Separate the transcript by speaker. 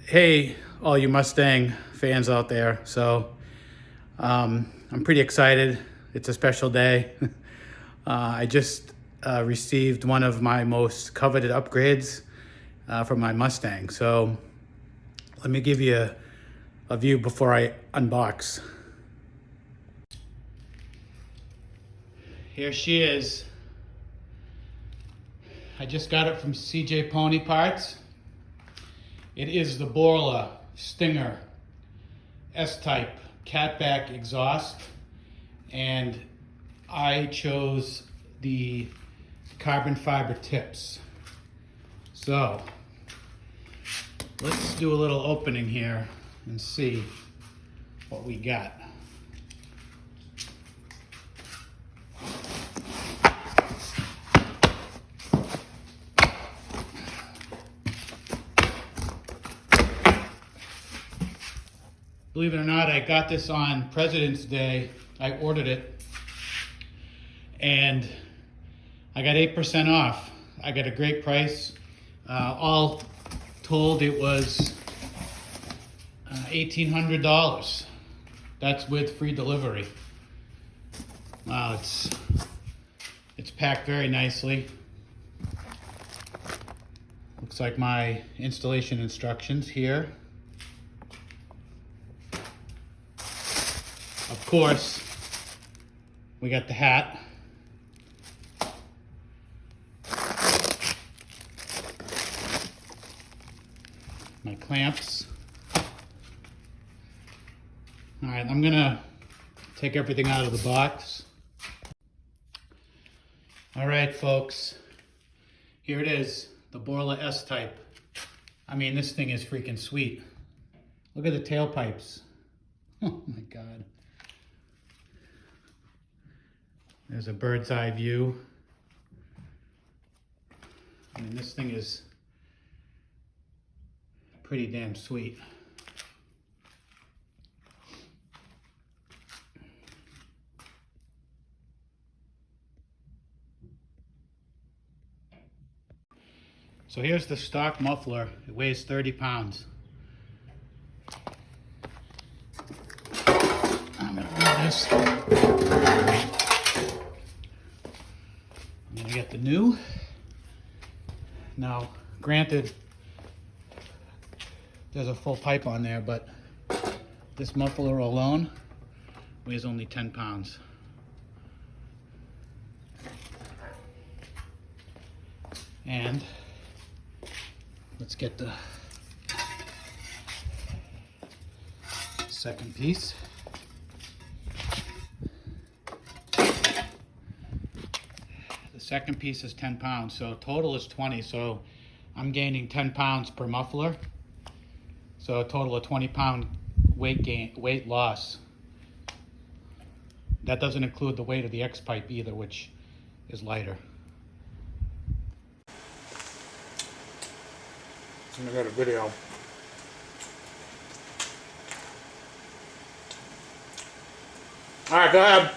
Speaker 1: Hey, all you Mustang fans out there. I'm pretty excited. It's a special day. I just received one of my most coveted upgrades for my Mustang. So let me give you a view before I unbox. Here she is. I just got it from CJ Pony Parts. It is the Borla Stinger S-Type catback exhaust, and I chose the carbon fiber tips. So let's do a little opening here and see what we got. Believe it or not, I got this on President's Day. I ordered it and I got 8% off. I got a great price. All told, it was $1,800. That's with free delivery. Wow, it's packed very nicely. Looks like my installation instructions here. Of course, we got the hat. My clamps. All right, I'm gonna take everything out of the box. All right, folks, here it is, the Borla S-Type. I mean, this thing is freaking sweet. Look at the tailpipes. Oh my God. There's a bird's eye view. I mean, this thing is pretty damn sweet. So here's the stock muffler. It weighs 30 pounds. I'm gonna move this. I'm gonna get the new. Now, granted, there's a full pipe on there, but this muffler alone weighs only 10 pounds. And let's get the second piece. The second piece is 10 pounds, so total is 20. So I'm gaining 10 pounds per muffler. So a total of 20-pound weight loss. That doesn't include the weight of the X pipe either, which is lighter. I got a video. All right, go ahead.